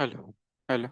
Hello. Hello.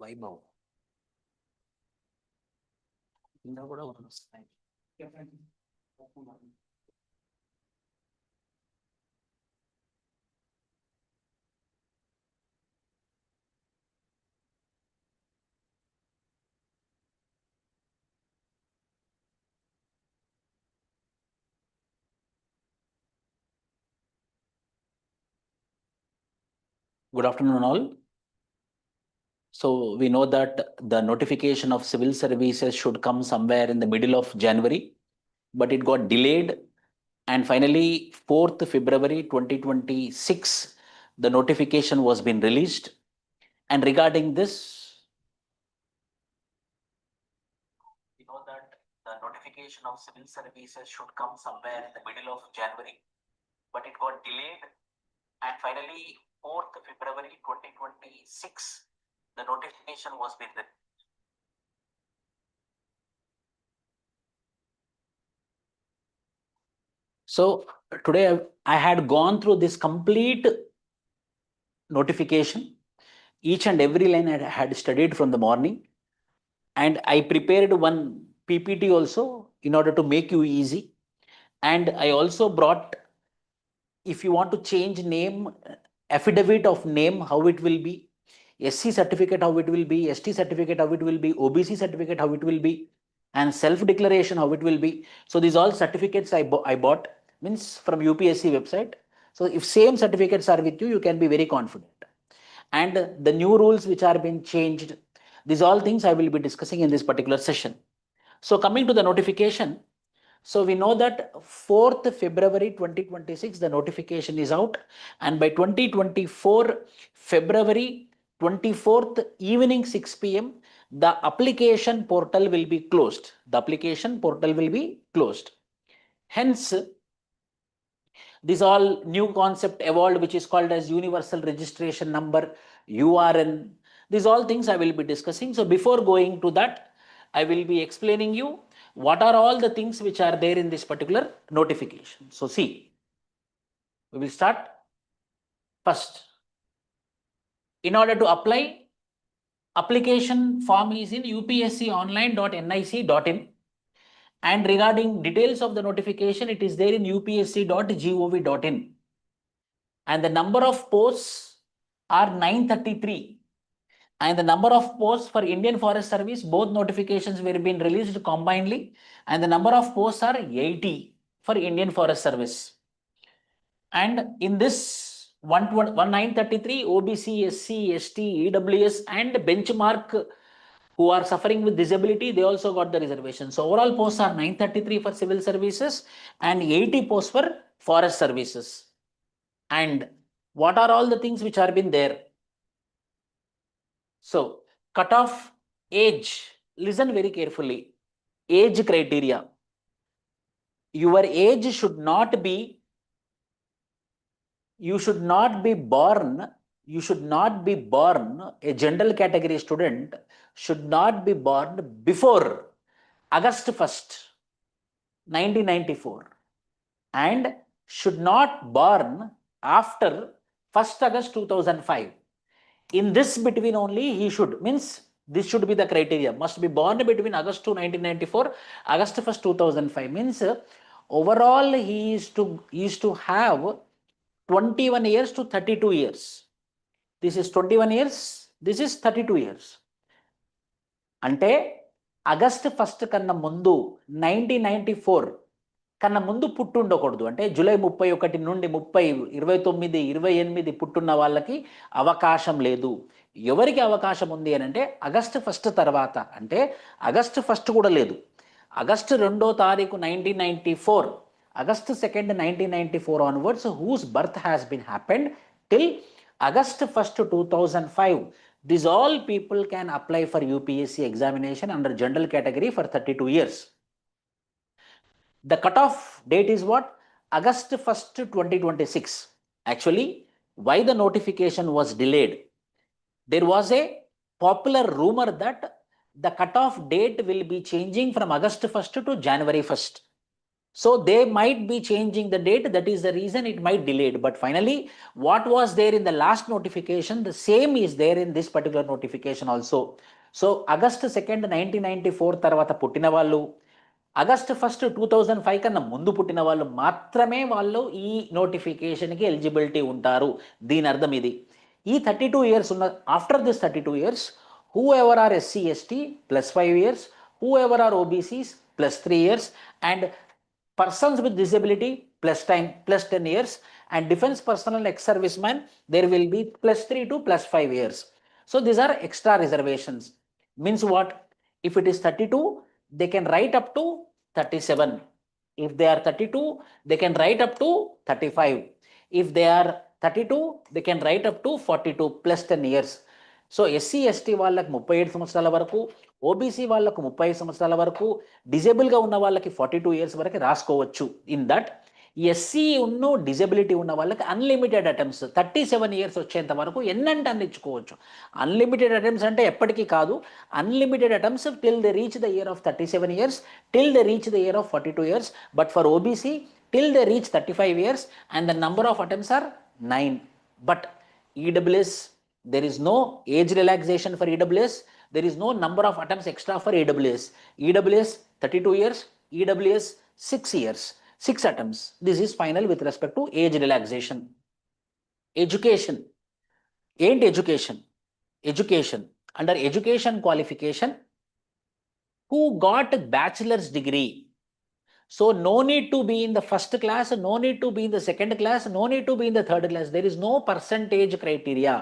Vaibhav కింద కూడా వస్తాయి. Good afternoon, all. So we know that the notification of civil services should come somewhere in the middle of January, but it got delayed. And finally, 4th February 2026, the notification was been released. And regarding this, we know that the notification of civil services should come somewhere in the middle of January, but it got delayed. And finally, 4th February 2026, the notification was been released. So today I had gone through this complete notification. Each and every line I had studied from the morning, and I prepared one PPT also in order to make you easy. And I also brought, if you want to change name, affidavit of name, how it will be, SC certificate, how it will be, ST certificate, how it will be, OBC certificate, how it will be, and self-declaration, how it will be. So these all certificates I bought, means from UPSC website. So if same certificates are with you, you can be very confident. And the new rules which are being changed, these all things I will be discussing in this particular session. So coming to the notification, so we know that 4th February 2026, the notification is out, and by 2024 February 24th evening 6 p.m, the application portal will be closed. The application portal will be closed. Hence, this all new concept evolved, which is called as universal registration number, URN. These all things I will be discussing. So before going to that, I will be explaining you what are all the things which are there in this particular notification. So see, we will start first. In order to apply, application form is in upsconline.nic.in. And regarding details of the notification, it is there in upsc.gov.in. And the number of posts are 933. And the number of posts for Indian Forest Service, both notifications were being released combinedly. And the number of posts are 80 for Indian Forest Service. And in this 1933, OBC, SC, ST, EWS, and benchmark who are suffering with disability, they also got the reservation. So overall posts are 933 for civil services and 80 posts for forest services. And what are all the things which are been there? So cutoff age, listen very carefully. Age criteria. Your age should not be you should not be born, a general category student should not be born before August 1st, 1994, and should not born after 1st August 2005. In this between only he should, means this should be the criteria, must be born between August to 1994, August 1st 2005, means overall he is to have 21 years to 32 years. This is 21 years, this is 32 years. అంటే August 1st కన్నా ముందు 1994 కన్నా ముందు పుట్టుండకూడదు. అంటే July 31 నుండి 29, 28 పుట్టున్న వాళ్ళకి అవకాశం లేదు. ఎవరికి అవకాశం ఉంది అని అంటే ఆగస్ట్ 1st తర్వాత, అంటే ఆగస్ట్ 1st కూడా లేదు, ఆగస్టు 2వ తారీఖు 1994, August 2nd 1994 onwards, whose birth has been happened till August 1st 2005. These all people can apply for UPSC examination under general category for 32 years. The cutoff date is what? August 1st 2026. Actually, why the notification was delayed? There was a popular rumor that the cutoff date will be changing from August 1st to January 1st. So they might be changing the date, that is the reason it might delayed. But finally, what was there in the last notification, the same is there in this particular notification also. So August 2nd 1994 తర్వాత పుట్టిన వాళ్ళు, August 1st 2005 కన్నా ముందు పుట్టిన వాళ్ళు మాత్రమే వాళ్ళు ఈ నోటిఫికేషన్కి ఎలిజిబిలిటీ ఉంటారు. దీని అర్థం ఇది. ఈ 32 years ఉన్న, after this 32 years, who ever are SC ST plus 5 years, who ever are OBCs plus 3 years, and persons with disability plus time plus 10 years, and defense personnel ex-servicemen, there will be plus 3 to plus 5 years. So these are extra reservations. Means what? If it is 32, they can write up to 37. If they are 32, they can write up to 35. If they are 32, they can write up to 42 plus 10 years. So SC ST వాళ్ళకి 37 సంవత్సరాల వరకు, OBC వాళ్ళకు 35 సంవత్సరాల వరకు, డిజేబుల్గా ఉన్న వాళ్ళకి 42 years వరకు రాసుకోవచ్చు. ఇన్ దట్ ఎస్సీ ఉన్న డిజబిలిటీ ఉన్న వాళ్ళకి అన్లిమిటెడ్ అటెంప్ట్స్ 37 years వచ్చేంత వరకు ఎన్నంటే అన్ని ఇచ్చుకోవచ్చు. అన్లిమిటెడ్ అటెంప్ట్స్ అంటే ఎప్పటికీ కాదు, unlimited attempts till they reach the year of 37 years, till they reach the year of 42 years. But for OBC till they reach 35 years and the number of attempts are 9. But EWS, there is no age relaxation for EWS, there is no number of attempts extra for EWS. EWS 32 years, EWS 6 years, 6 attempts. This is final with respect to age relaxation. Education. Ain't education. Education. Under education qualification, who got bachelor's degree. So no need to be in the first class, no need to be in the second class, no need to be in the third class. There is no percentage criteria.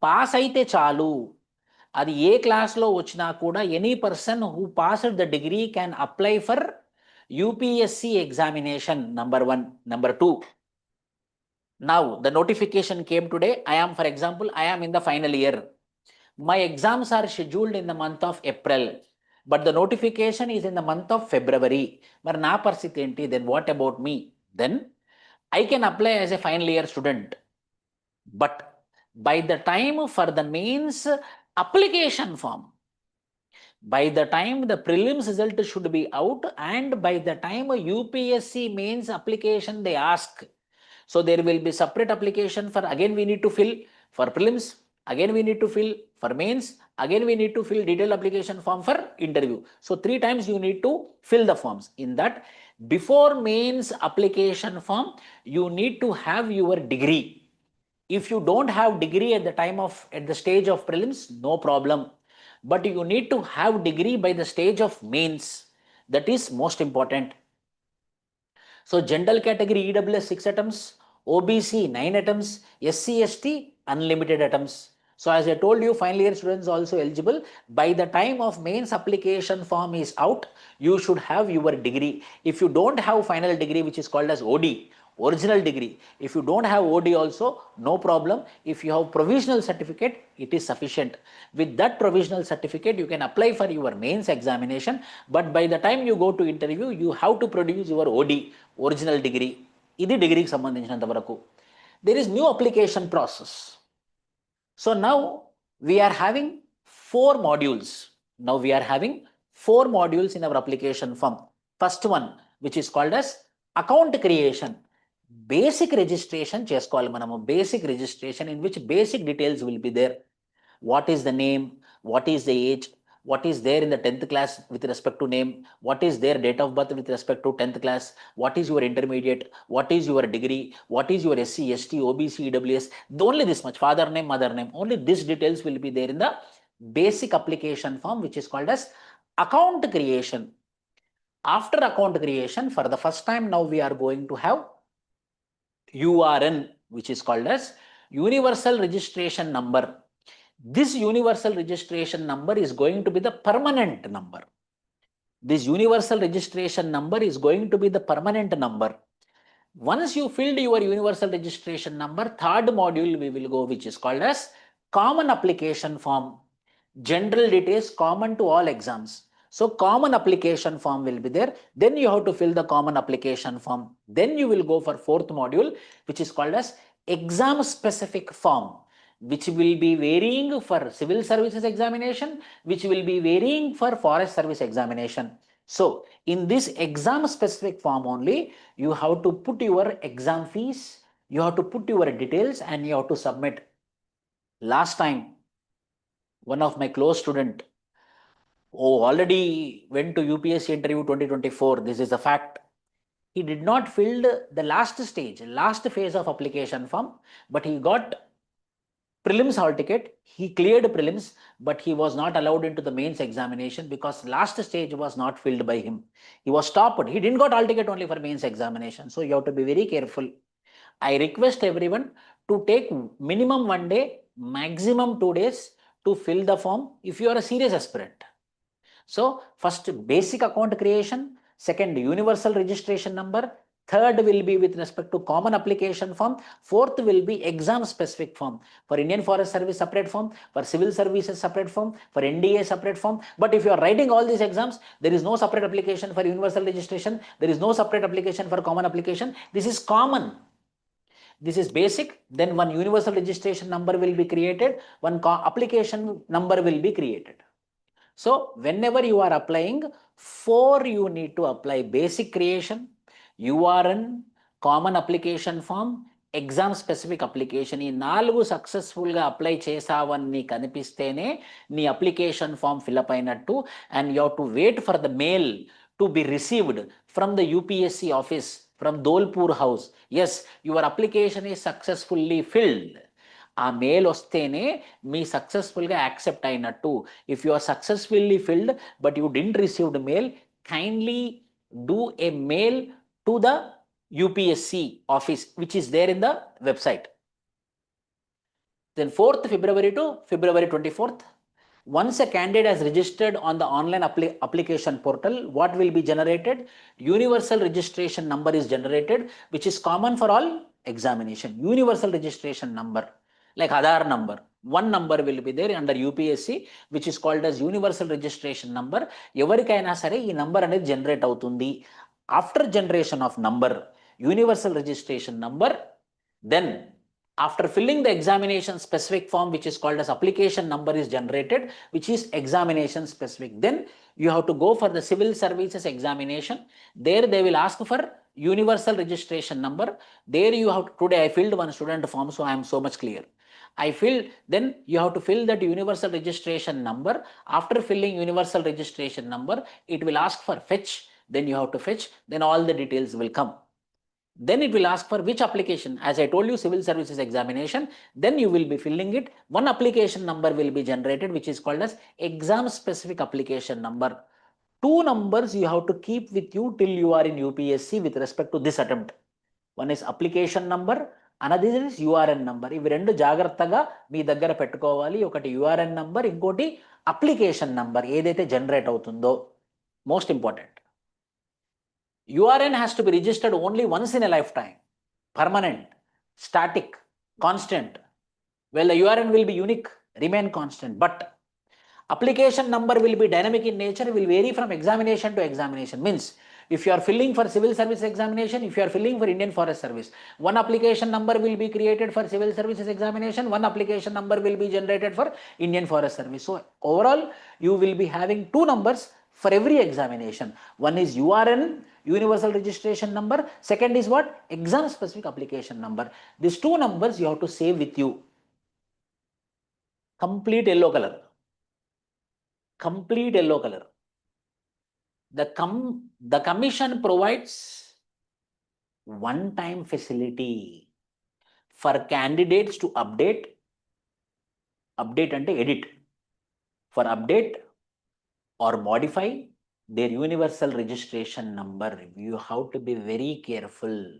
Pass అయితే చాలు. అది ఏ క్లాస్లో వచ్చినా కూడా any person who passed the degree can apply for UPSC examination. Number 1. Number 2. Now the notification came today. For example, I am in the final year. My exams are scheduled in the month of April. But the notification is in the month of February. మరి నా పరిస్థితి ఏంటి? Then what about me? Then I can apply as a final year student. But by the time for the mains application form, by the time the prelims result should be out, and by the time UPSC mains application they ask. So there will be separate application for, again we need to fill for prelims, again we need to fill for mains, again we need to fill detailed application form for interview. So 3 times you need to fill the forms. In that, before mains application form, you need to have your degree. If you don't have degree at the stage of prelims, no problem. But you need to have degree by the stage of mains. That is most important. So general category EWS 6 attempts, OBC 9 attempts, SC ST unlimited attempts. So as I told you, final year students also eligible. By the time of mains application form is out, you should have your degree. If you don't have final degree, which is called as OD, original degree, if you don't have OD also, no problem. If you have provisional certificate, it is sufficient. With that provisional certificate, you can apply for your mains examination. But by the time you go to interview, you have to produce your OD, original degree. ఇది డిగ్రీకి సంబంధించినంత వరకు. there is new application process. So now we are having 4 modules. Now we are having 4 modules in our application form. First one, which is called as account creation. Basic registration చేసుకోవాలి మనము. Basic registration in which basic details will be there. What is the name? What is the age? What is there in the 10th class with respect to name? What is their date of birth with respect to 10th class? What is your intermediate? What is your degree? What is your SC, ST, OBC, EWS? Only this much, father name, mother name. Only these details will be there in the basic application form, which is called as account creation. After account creation, for the first time now we are going to have URN, which is called as universal registration number. This universal registration number is going to be the permanent number. This universal registration number is going to be the permanent number. Once you filled your universal registration number, third module we will go, which is called as common application form. General details common to all exams. So common application form will be there. Then you have to fill the common application form. Then you will go for 4th module, which is called as exam specific form, which will be varying for civil services examination, which will be varying for forest service examination. So in this exam specific form only, you have to put your exam fees, you have to put your details, and you have to submit. Last time, one of my close student, already went to UPSC interview 2024. This is a fact. He did not fill the last stage, last phase of application form, but he got prelims hall ticket. He cleared prelims, but he was not allowed into the mains examination because last stage was not filled by him. He was stopped. He didn't got hall ticket only for mains examination. So you have to be very careful. I request everyone to take minimum 1 day, maximum 2 days to fill the form if you are a serious aspirant. So first basic account creation, second universal registration number, third will be with respect to common application form, fourth will be exam specific form. For Indian Forest Service separate form, for civil services separate form, for NDA separate form. But if you are writing all these exams, there is no separate application for universal registration, there is no separate application for common application. This is common. This is basic. Then one universal registration number will be created, one application number will be created. So whenever you are applying, 4 you need to apply: basic creation, URN, common application form, exam specific application. ఈ 4 సక్సెస్ఫుల్గా apply చేసావని నీకు అనిపిస్తేనే నీ application form fill up అయినట్టు. And you have to wait for the mail to be received from the UPSC office from Dholpur house. Yes, your application is successfully filled. ఆ mail వస్తేనే మీ సక్సెస్ఫుల్గా యాక్సెప్ట్ అయినట్టు. If you are successfully filled but you didn't received mail, kindly do a mail to the UPSC office, which is there in the website. Then 4th February to February 24th, once a candidate has registered on the online application portal, what will be generated? Universal registration number is generated, which is common for all examination. Universal registration number, like Aadhaar number. One number will be there under UPSC, which is called as universal registration number. ఎవరికైనా సరే ఈ number అనేది generate అవుతుంది. After generation of number, universal registration number, then after filling the examination specific form, which is called as application number, is generated, which is examination specific. Then you have to go for the civil services examination. There they will ask for universal registration number. There you have to, today I filled one student form, so I am so much clear. I filled, then you have to fill that universal registration number. After filling universal registration number, it will ask for fetch. Then you have to fetch, then all the details will come. Then it will ask for which application. As I told you, civil services examination, then you will be filling it. One application number will be generated, which is called as exam specific application number. 2 numbers you have to keep with you till you are in UPSC with respect to this attempt. One is application number, another is URN number. ఇవి రెండు జాగ్రత్తగా మీ దగ్గర పెట్టుకోవాలి. ఒకటి URN number, ఇంకోటి application number ఏదైతే generate అవుతుందో. Most important. URN has to be registered only once in a lifetime. Permanent, static, constant. Well, the URN will be unique, remain constant. But application number will be dynamic in nature, will vary from examination to examination. Means If you are filling for civil service examination, if you are filling for Indian Forest Service, one application number will be created for civil services examination, one application number will be generated for Indian Forest Service. So overall, you will be having two numbers for every examination. One is URN, universal registration number. Second is what? Exam specific application number. These two numbers you have to save with you. Complete yellow color. Complete yellow color. The commission provides one-time facility for candidates to update ante edit, for update or modify their universal registration number. You have to be very careful.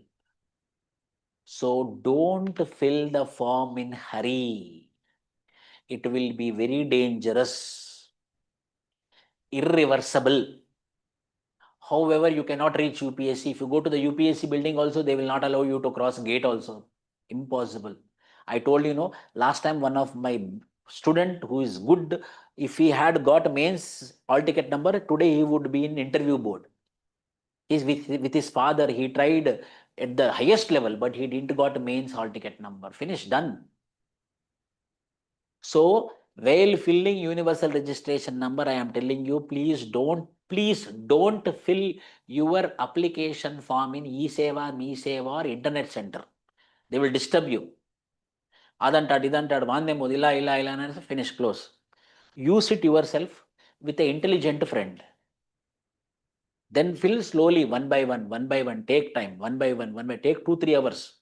So don't fill the form in hurry. It will be very dangerous, irreversible. However, you cannot reach UPSC. If you go to the UPSC building also, they will not allow you to cross gate also. Impossible. I told you, last time one of my student who is good, if he had got mains all ticket number, today he would be in interview board. He's with his father. He tried at the highest level, but he didn't got mains hall ticket number. Finished, done. So while filling universal registration number, I am telling you, please don't fill your application form in e-seva, me-seva or internet center. They will disturb you. Adantaad, finish, close. Use it yourself with an intelligent friend. Then fill slowly, one by one, take time, one by one, take 2-3 hours.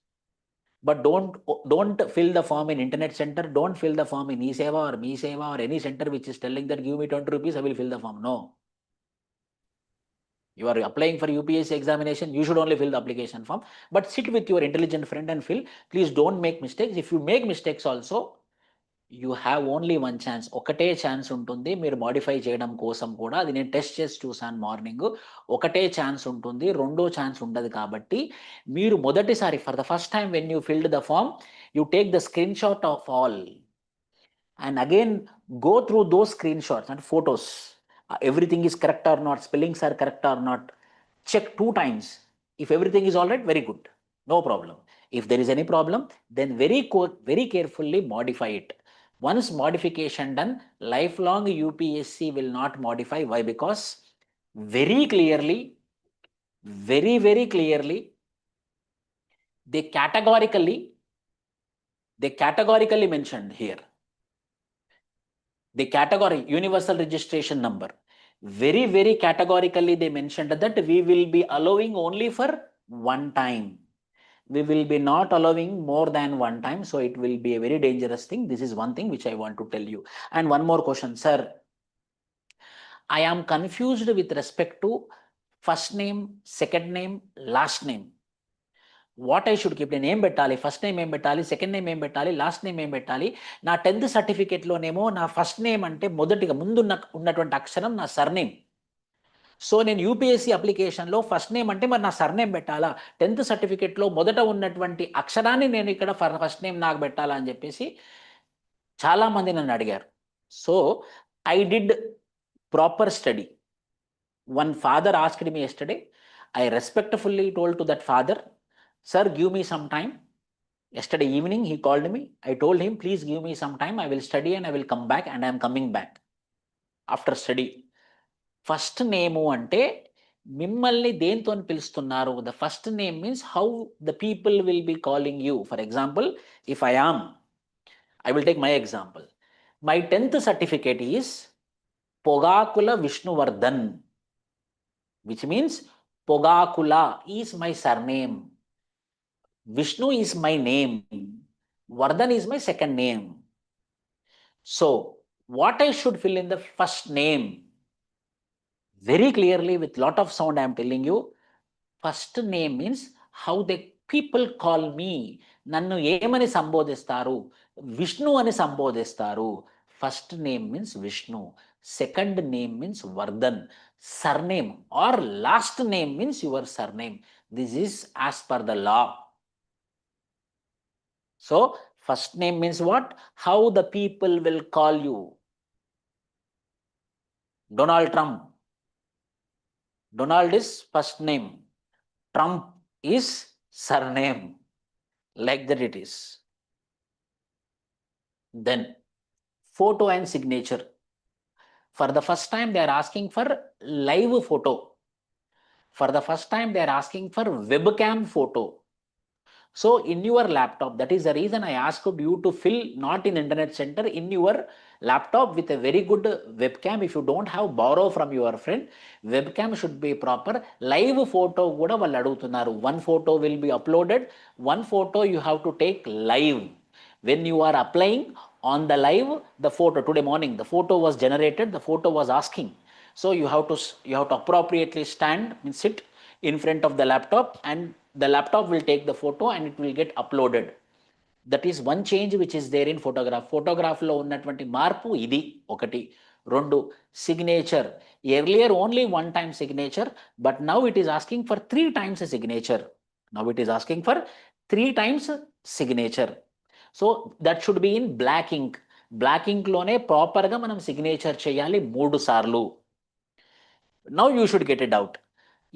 But don't fill the form in internet center, don't fill the form in e-seva or me-seva or any center which is telling that give me 20 rupees, I will fill the form. No. You are applying for UPSC examination, you should only fill the application form. But sit with your intelligent friend and fill. Please don't make mistakes. If you make mistakes also, you have only one chance. ఒకటే chance ఉంటుంది మీరు modify చేయడం కోసం కూడా. అది నేను test చేసి చూసాను మార్నింగ్. ఒకటే ఛాన్స్ ఉంటుంది, రెండో ఛాన్స్ ఉండదు. కాబట్టి మీరు మొదటిసారి for the first time when you filled the form, you take the screenshot of all and again go through those screenshots and photos. Everything is correct or not, spellings are correct or not. Check 2 times. If everything is all right, very good, no problem. If there is any problem, then very carefully modify it. Once modification done, lifelong UPSC will not modify. Why? Because very clearly, very clearly, they categorically mentioned here. The category universal registration number, very categorically they mentioned that we will be allowing only for one time. We will be not allowing more than one time. So it will be a very dangerous thing. This is one thing which I want to tell you. And one more question, sir. I am confused with respect to first name, second name, last name. What I should keep? నేను ఏం పెట్టాలి? First name ఏం పెట్టాలి? Second name ఏం పెట్టాలి? Last name ఏం పెట్టాలి? నా 10th సర్టిఫికేట్లోనేమో నా ఫస్ట్ నేమ్ అంటే మొదటిగా ఉన్నటువంటి అక్షరం నా సర్నేమ్. సో నేను యూపీఎస్సీ అప్లికేషన్లో ఫస్ట్ నేమ్ అంటే మరి నా సర్నేమ్ పెట్టాలా? 10th సర్టిఫికేట్లో మొదట ఉన్నటువంటి అక్షరాన్ని నేను ఇక్కడ ఫస్ట్ నేమ్ నాకు పెట్టాలా అని చెప్పేసి చాలామంది నన్ను అడిగారు. So I did proper study. One father asked me yesterday. I respectfully told to that father, sir, give me some time. Yesterday evening he called me. I told him, please give me some time. I will study and I will come back, and I am coming back after study. First name ante mimmalni dento pilustunaru. The first name means how the people will be calling you. For example, if I will take my example. My 10th certificate is Pogakula Vishnu Vardhan, which means Pogakula is my surname. Vishnu is my name. Vardhan is my second name. So what I should fill in the first name? Very clearly with lot of sound I am telling you. First name means how the people call me. Nannu ఏమని సంబోధిస్తారు? విష్ణు అని సంబోధిస్తారు. First name means Vishnu. Second name means Vardhan. Surname or last name means your surname. This is as per the law. So first name means what? How the people will call you. Donald Trump. Donald is first name. Trump is surname. Like that it is. Then photo and signature. For the first time, they are asking for live photo. For the first time, they are asking for webcam photo. So in your laptop, that is the reason I asked you to fill not in internet center, in your laptop with a very good webcam. If you don't have, borrow from your friend. Webcam should be proper. Live photo kuda vallu adugutunnaru. One photo will be uploaded. One photo you have to take live. When you are applying on the live, the photo today morning, the photo was generated, the photo was asking. So you have to appropriately stand and sit in front of the laptop, and the laptop will take the photo and it will get uploaded. That is one change which is there in photograph. Photograph లో ఉన్నటువంటి మార్పు ఇది ఒకటి. రెండు, signature. Earlier only one time signature, but now it is asking for 3 times a signature. Now it is asking for 3 times signature. So that should be in black ink. Black ఇంక్లోనే ప్రాపర్గా మనం signature చేయాలి 3 సార్లు. Now you should get it out.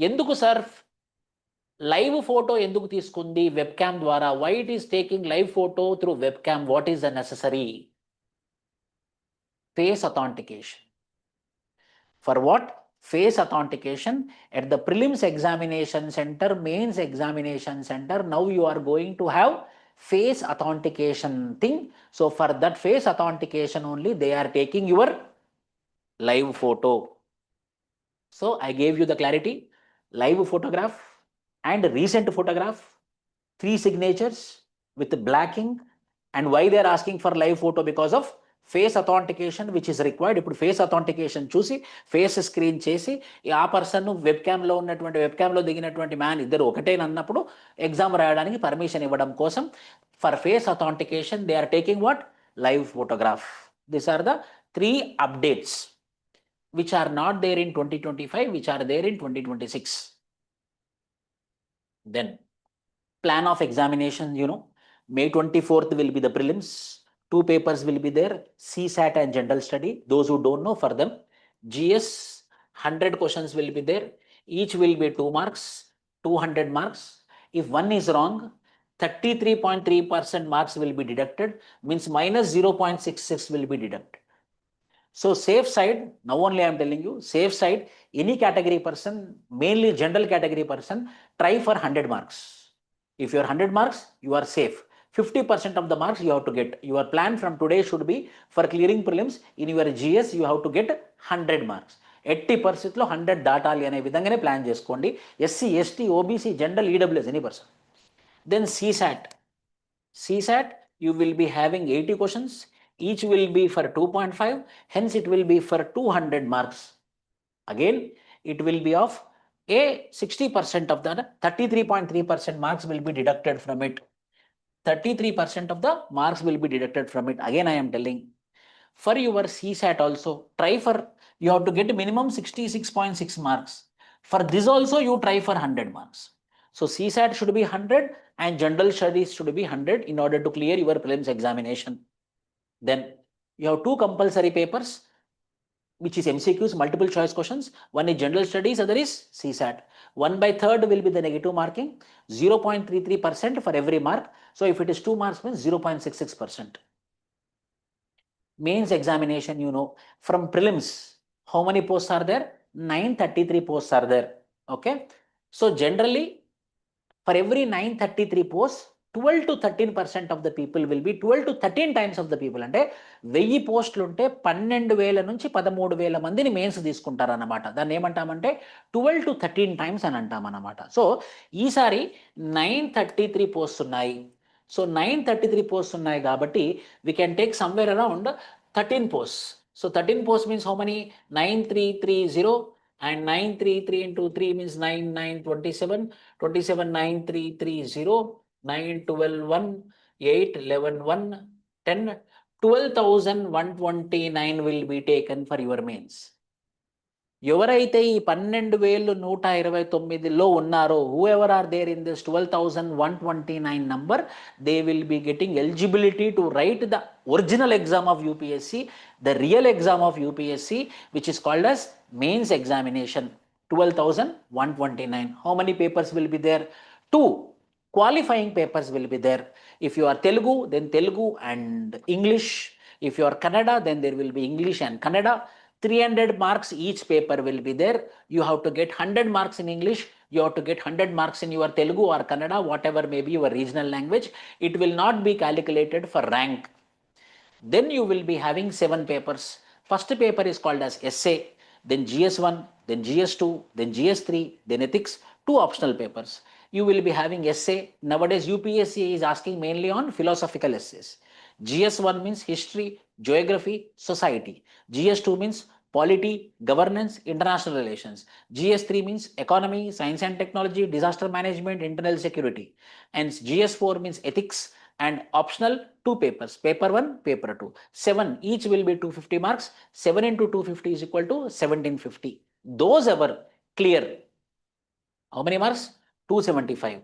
ఎందుకు sir live photo ఎందుకు తీసుకుంది web cam ద్వారా? Why it is taking live photo through web cam? What is the necessary? Face authentication. For what? Face authentication at the prelims examination center, mains examination center. Now you are going to have face authentication thing. So for that face authentication only they are taking your live photo. So I gave you the clarity. Live photograph and recent photograph, 3 signatures with black ink. And why they are asking for live photo? Because of face authentication which is required. ఇప్పుడు face authentication చూసి face screen చేసి ఆ person web క్యామ్లో ఉన్నటువంటి web క్యామ్లో దిగినటువంటి man ఇద్దరు ఒకటేనన్నప్పుడు exam రాయడానికి permission ఇవ్వడం కోసం for face authentication they are taking what? Live photograph. These are the 3 updates which are not there in 2025, which are there in 2026. Then plan of examination, May 24th will be the prelims. 2 papers will be there, CSAT and general study. Those who don't know, for them, GS 100 questions will be there. Each will be 2 marks, 200 marks. If one is wrong, 33.3% marks will be deducted, means minus 0.66 will be deducted. So safe side, now only I am telling you, safe side, any category person, mainly general category person, try for 100 marks. If you are 100 marks, you are safe. 50% of the marks you have to get. Your plan from today should be for clearing prelims. In your GS, you have to get 100 marks. 80% లో 100 దాటాలి అనే విధంగానే plan చేసుకోండి. SC, ST, OBC, general, EWS, any person. Then CSAT. CSAT, you will be having 80 questions. Each will be for 2.5. Hence, it will be for 200 marks. Again, it will be of a 60% of the 33.3% marks will be deducted from it. 33% of the marks will be deducted from it. Again, I am telling, for your CSAT also, try for, you have to get minimum 66.6 marks. For this also, you try for 100 marks. So CSAT should be 100 and general studies should be 100 in order to clear your prelims examination. Then you have 2 compulsory papers, which is MCQs, multiple choice questions. One is general studies, other is CSAT. 1/3 will be the negative marking, 0.33% for every mark. So if it is 2 marks means 0.66%. Mains examination, from prelims, how many posts are there? 933 posts are there. Okay. So generally, for every 933 posts, 12 to 13% of the people will be 12 to 13 times of the people. అంటే 1000 పోస్టులు ఉంటే 12,000 నుంచి 13,000 మందిని mains తీసుకుంటారు అన్నమాట. దాన్ని ఏమంటామంటే 12 to 13 times అని అంటాం అన్నమాట. సో ఈసారి 933 పోస్ట్స్ ఉన్నాయి. సో 933 పోస్ట్స్ ఉన్నాయి కాబట్టి we can take somewhere around 13 posts. So 13 posts means how many? 9330 and 933 into 3 means 9, 9, 27, 27, 9330, 9, 12, 1, 8, 11, 1, 10, 12,129 will be taken for your mains. ఎవరైతే ఈ 12,129లో ఉన్నారో, whoever are there in this 12,129 number, they will be getting eligibility to write the original exam of UPSC, the real exam of UPSC, which is called as mains examination. 12,129. How many papers will be there? 2 qualifying papers will be there. If you are Telugu, then Telugu and English. If you are Kannada, then there will be English and Kannada. 300 marks each paper will be there. You have to get 100 marks in English. You have to get 100 marks in your Telugu or Kannada, whatever may be your regional language. It will not be calculated for rank. Then you will be having 7 papers. First paper is called as essay, then GS1, then GS2, then GS3, then ethics, 2 optional papers. You will be having essay. Nowadays UPSC is asking mainly on philosophical essays. GS1 means history, geography, society. GS2 means polity, governance, international relations. GS3 means economy, science and technology, disaster management, internal security. And GS4 means ethics, and optional 2 papers, paper 1, paper 2. 7, each will be 250 marks. 7 into 250 is equal to 1750. Those ever clear, how many marks? 275.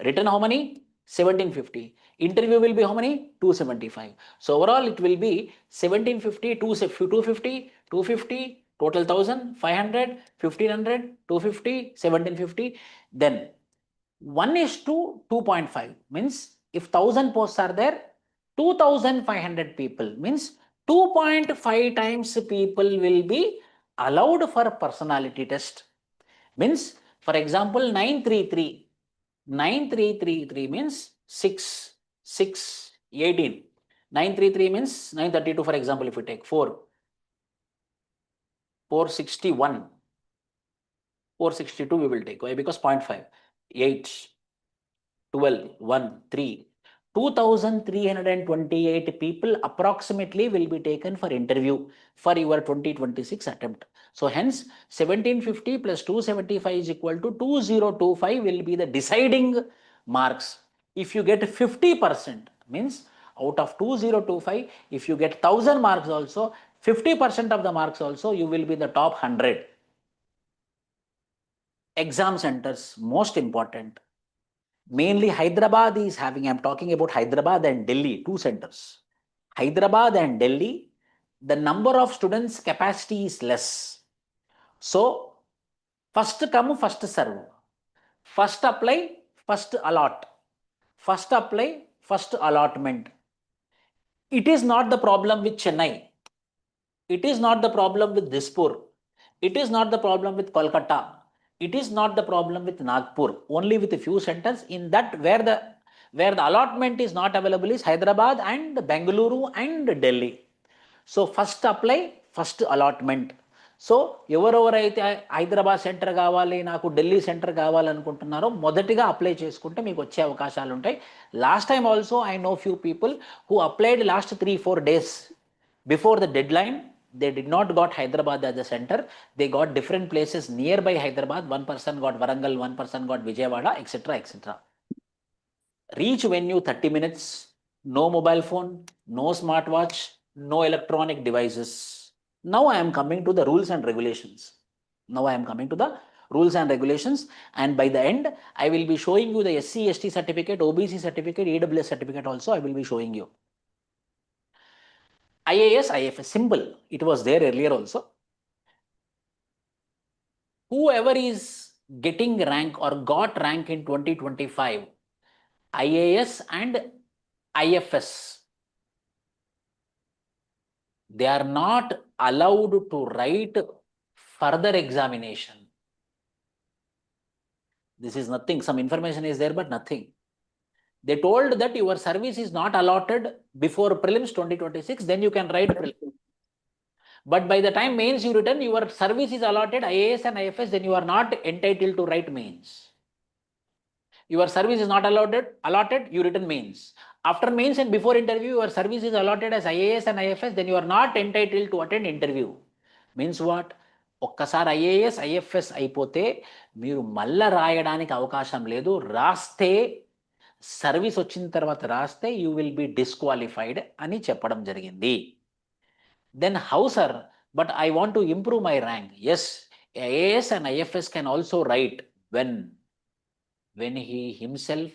Written how many? 1750. Interview will be how many? 275. So overall it will be 1750, 250, 250, total 1000, 500, 1500, 250, 1750. Then 1:2.5 means if 1000 posts are there, 2500 people means 2.5 times people will be allowed for personality test. Means for example 9333 means 6 6 18. 933 means 932 for example, if we take 461, 462 we will take. Why? Because 0.5, 8, 12, 1, 3. 2328 people approximately will be taken for interview for your 2026 attempt. So hence 1750 plus 275 is equal to 2025 will be the deciding marks. If you get 50%, means out of 2025, if you get 1000 marks also, 50% of the marks also, you will be the top 100. Exam centers, most important. Mainly Hyderabad is having, I'm talking about Hyderabad and Delhi, 2 centers. Hyderabad and Delhi, the number of students capacity is less. So, first come, first serve. First apply, first allot. First apply, first allotment. It is not the problem with Chennai. It is not the problem with Dispur. It is not the problem with Kolkata. It is not the problem with Nagpur. Only with a few centers. In that where the allotment is not available is Hyderabad and Bengaluru and Delhi. So first apply, first allotment. So ఎవరెవరైతే Hyderabad centre కావాలి, నాకు Delhi centre కావాలనుకుంటున్నారో మొదటిగా apply చేసుకుంటే మీకు వచ్చే అవకాశాలు ఉంటాయి. Last time also I know few people who applied last 3-4 days before the deadline. They did not got Hyderabad as a center. They got different places nearby Hyderabad. One person got Warangal, one person got Vijayawada, etc. etc. Reach venue 30 minutes. No mobile phone, no smartwatch, no electronic devices. Now I am coming to the rules and regulations. And by the end, I will be showing you the SC/ST certificate, OBC certificate, EWS certificate also I will be showing you. IAS, IFS, simple. It was there earlier also. Whoever is getting rank or got rank in 2025, IAS and IFS, they are not allowed to write further examination. This is nothing. Some information is there, but nothing. They told that your service is not allotted before prelims 2026, then you can write prelims. But by the time mains you return, your service is allotted IAS and IFS, then you are not entitled to write mains. Your service is not allotted, you return mains. After mains and before interview, your service is allotted as IAS and IFS, then you are not entitled to attend interview. Means what? ఒక్కసారి IAS, IFS అయిపోతే మీరు మళ్ళా రాయడానికి అవకాశం లేదు. రాస్తే service వచ్చిన తర్వాత రాస్తే యూ విల్ బి డిస్క్వాలిఫైడ్ అని చెప్పడం జరిగింది. Then how, sir? But I want to improve my rank. Yes, IAS and IFS can also write when he himself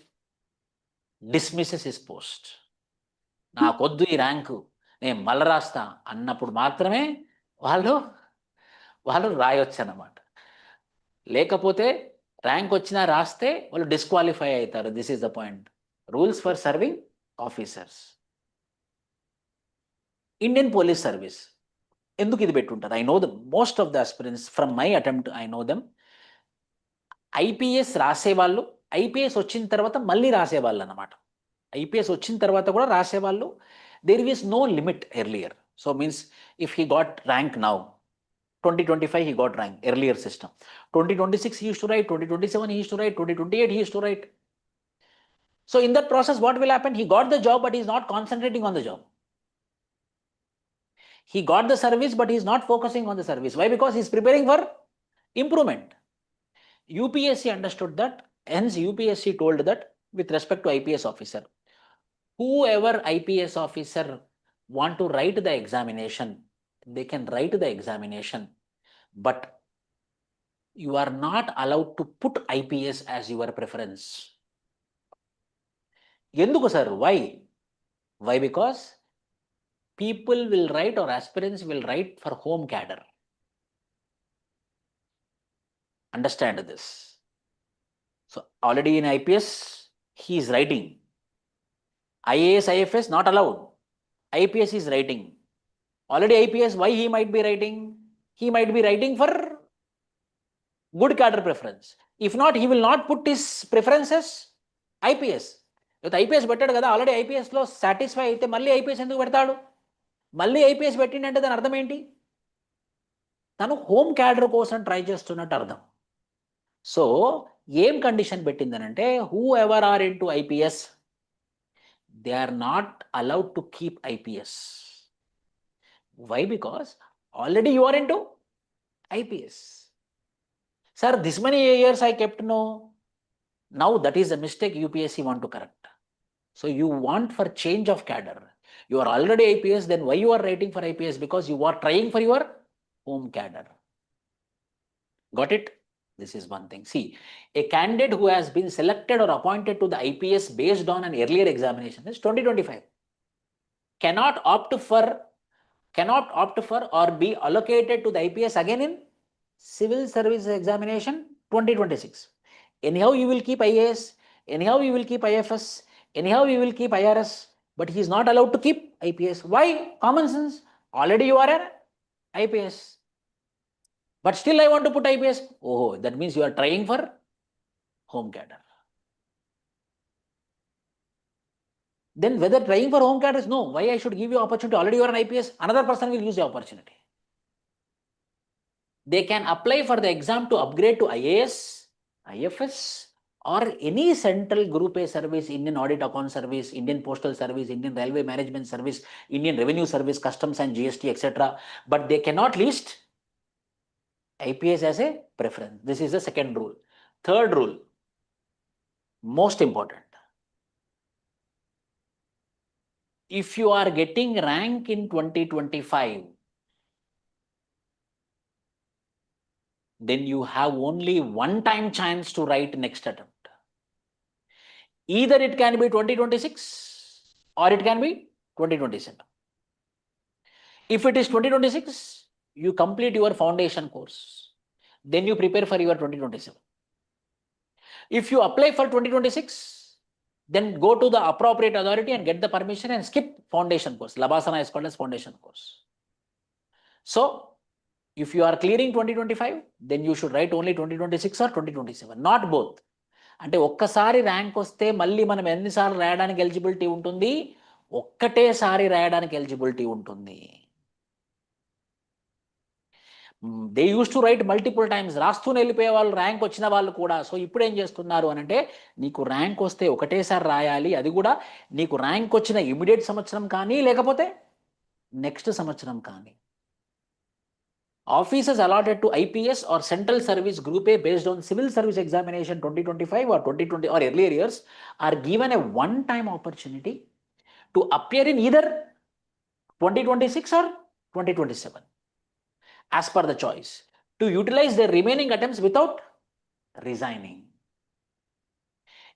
dismisses his post. నాకొద్దు ఈ ర్యాంకు, నేను మళ్ళీ రాస్తా అన్నప్పుడు మాత్రమే వాళ్ళు రాయొచ్చు అన్నమాట. లేకపోతే ర్యాంక్ వచ్చినా రాస్తే వాళ్ళు డిస్క్వాలిఫై అవుతారు. This is the point. Rules for serving officers. Indian police service ఎందుకు ఇది పెట్టుంటారు? I know the most of the aspirants from my attempt, I know them. IPS రాసేవాళ్ళు, ఐపీఎస్ వచ్చిన తర్వాత మళ్ళీ రాసేవాళ్ళు అన్నమాట. ఐపీఎస్ వచ్చిన తర్వాత కూడా రాసేవాళ్ళు. There is no limit earlier. So means if he got rank now, 2025 he got rank, earlier system. 2026 he used to write, 2027 he used to write, 2028 he used to write. So in that process what will happen? He got the job but he is not concentrating on the job. He got the service but he is not focusing on the service. Why? Because he is preparing for improvement. UPSC understood that, hence UPSC told that with respect to IPS officer, whoever IPS officer want to write the examination, they can write the examination, but you are not allowed to put IPS as your preference. Enduku sir? Why? Why? Because people will write, or aspirants will write for home cadre. Understand this. So already in IPS he is writing. IAS, IFS not allowed. IPS is writing. Already IPS, why he might be writing? He might be writing for good cadre preference. If not, he will not put his preferences IPS. If IPS పెట్టాడు కదా, already ఐపీఎస్లో satisfy అయితే మళ్ళీ IPS ఎందుకు పెడతాడు? మళ్ళీ IPS పెట్టిందంటే దాని అర్థం ఏంటి? తను హోమ్ క్యాడర్ కోసం ట్రై చేస్తున్నట్టు అర్థం. సో ఏం కండిషన్ పెట్టిందనంటే, whoever are in to IPS, they are not allowed to keep IPS. Why? Because already you are into IPS. Sir, this many years I kept no. Now that is a mistake UPSC want to correct. So you want for change of cadre. You are already IPS, then why you are writing for IPS? Because you are trying for your home cadre. Got it? This is one thing. See, a candidate who has been selected or appointed to the IPS based on an earlier examination, is 2025, cannot opt for or be allocated to the IPS again in civil service examination 2026. Anyhow you will keep IAS, anyhow you will keep IFS, anyhow you will keep IRS, but he is not allowed to keep IPS. Why? Common sense. Already you are an IPS. But still I want to put IPS. Oh, that means you are trying for home cadre. Then whether trying for home cadre is no, why I should give you opportunity? Already you are an IPS, another person will use the opportunity. They can apply for the exam to upgrade to IAS, IFS, or any central group A service, Indian Audit Account Service, Indian Postal Service, Indian Railway Management Service, Indian Revenue Service, Customs and GST, etc. But they cannot list IPS as a preference. This is the second rule. Third rule, most important. If you are getting rank in 2025, then you have only one time chance to write next attempt. Either it can be 2026 or it can be 2027. If it is 2026, you complete your foundation course, then you prepare for your 2027. If you apply for 2026, then go to the appropriate authority and get the permission and skip foundation course. Labasana is called as foundation course. So if you are clearing 2025, then you should write only 2026 or 2027, not both. అంటే ఒక్కసారి rank వస్తే మళ్ళీ మనం ఎన్నిసార్లు రాయడానికి eligibility ఉంటుంది? ఒక్కటేసారి రాయడానికి eligibility ఉంటుంది. They use to write multiple times, రాస్తూనే వెళ్ళిపోయే వాళ్ళు, ర్యాంక్ వచ్చిన వాళ్ళు కూడా. సో ఇప్పుడు ఏం చేస్తున్నారు అని అంటే, నీకు ర్యాంక్ వస్తే ఒకటేసారి రాయాలి, అది కూడా నీకు ర్యాంక్ వచ్చిన ఇమీడియట్ సంవత్సరం కానీ లేకపోతే నెక్స్ట్ సంవత్సరం కానీ. Officers allotted to IPS or Central Service Group A based on Civil Service Examination 2025 or 2020 or earlier years are given a one-time opportunity to appear in either 2026 or 2027 as per the choice, to utilize their remaining attempts without resigning.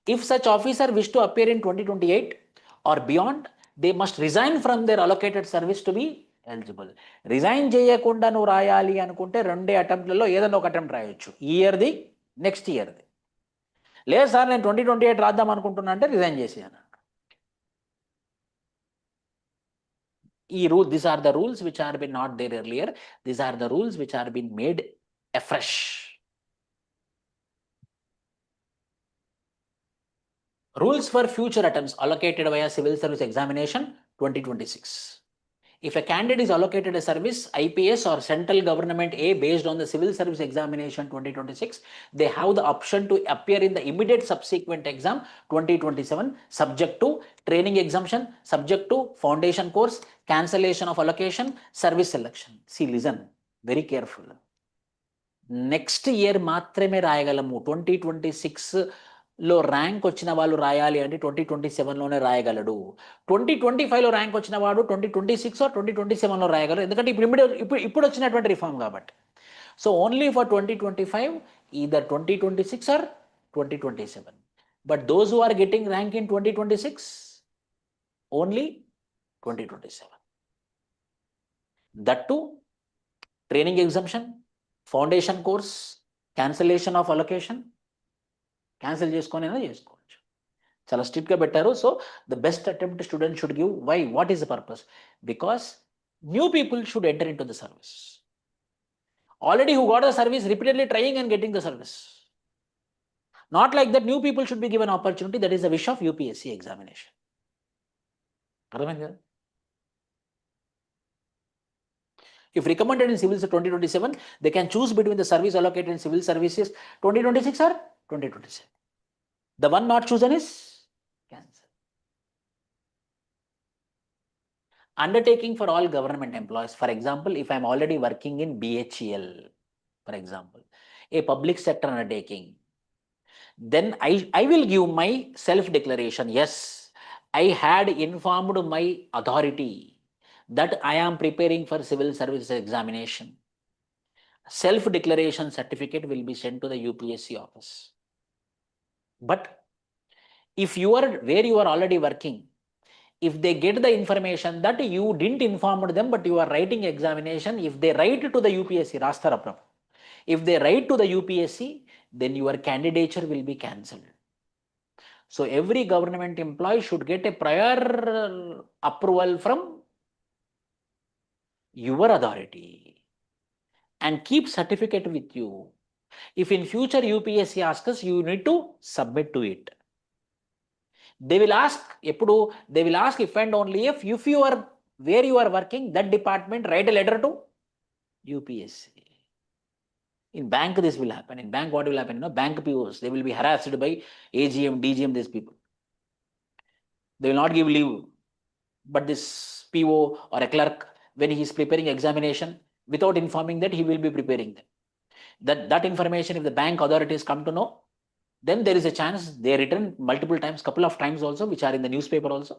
If such officer wish to appear in 2028 or beyond, they must resign from their allocated service to be eligible. Resign చేయకుండా నువ్వు రాయాలి అనుకుంటే రెండే అటెంప్ట్లలో ఏదైనా ఒక attempt రాయొచ్చు. ఈ ఇయర్ది next ఇయర్ది. లేదు సార్ నేను 2028 రాద్దాం అనుకుంటున్నా అంటే resign చేసేయను. These are the rules which are been not there earlier. These are the rules which are been made afresh. Rules for future attempts allocated via civil service examination 2026. If a candidate is allocated a service, IPS or central government A based on the civil service examination 2026, they have the option to appear in the immediate subsequent exam 2027 subject to training exemption, subject to foundation course, cancellation of allocation, service selection. See, listen, very careful. Next year మాత్రమే రాయగలము. 2026లో rank వచ్చిన వాళ్ళు రాయాలి అంటే 2027లోనే రాయగలడు. 2025లో rank వచ్చిన వాడు 2026 2027లో రాయగలరు. ఎందుకంటే ఇప్పుడు వచ్చినటువంటి రిఫార్మ్ కాబట్టి. So only for 2025, either 2026 or 2027. But those who are getting rank in 2026 only 2027. That to training exemption, foundation course, cancellation of allocation, cancel చేసుకొని చేసుకోవచ్చు. చాలా స్ట్రిక్ట్గా పెట్టారు. So the best attempt student should give. Why? What is the purpose? Because new people should enter in to the service. Already who got the service repeatedly trying and getting the service. Not like that new people should be given opportunity. That is the wish of UPSC examination. అర్థమైంది కదా? If recommended in civil 2027, they can choose between the service allocated in civil services 2026 or 2027. The one not chosen is cancelled. Undertaking for all government employees. For example, if I am already working in BHEL, for example, a public sector undertaking, then I will give my self-declaration. Yes, I had informed my authority that I am preparing for civil services examination. Self-declaration certificate will be sent to the UPSC office. But if you are where you are already working, if they get the information that you didn't inform them but you are writing examination, if they write to the UPSC, Rastarapram, if they write to the UPSC, then your candidature will be cancelled. So every government employee should get a prior approval from your authority and keep certificate with you. If in future UPSC asks us, you need to submit to it. They will ask if and only if you are where you are working, that department write a letter to UPSC. In bank this will happen. In bank what will happen? Bank POs, they will be harassed by AGM, DGM, these people. They will not give leave. But this PO or a clerk, when he is preparing examination, without informing that, he will be preparing them. That information, if the bank authorities come to know, then there is a chance they return multiple times, couple of times also, which are in the newspaper also.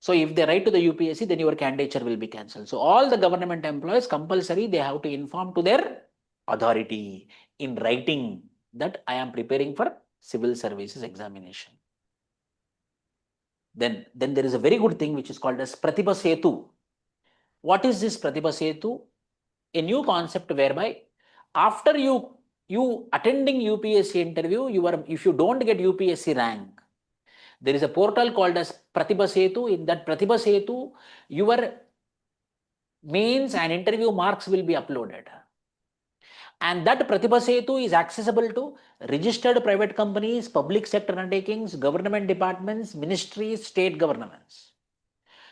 So if they write to the UPSC, then your candidature will be cancelled. So all the government employees, compulsory, they have to inform to their authority in writing that I am preparing for civil services examination. Then there is a very good thing which is called as Pratibhasetu. What is this Pratibhasetu? A new concept whereby after you attending UPSC interview, if you don't get UPSC rank, there is a portal called as Pratibhasetu. In that Pratibhasetu, your mains and interview marks will be uploaded. And that Pratibhasetu is accessible to registered private companies, public sector undertakings, government departments, ministries, state governments.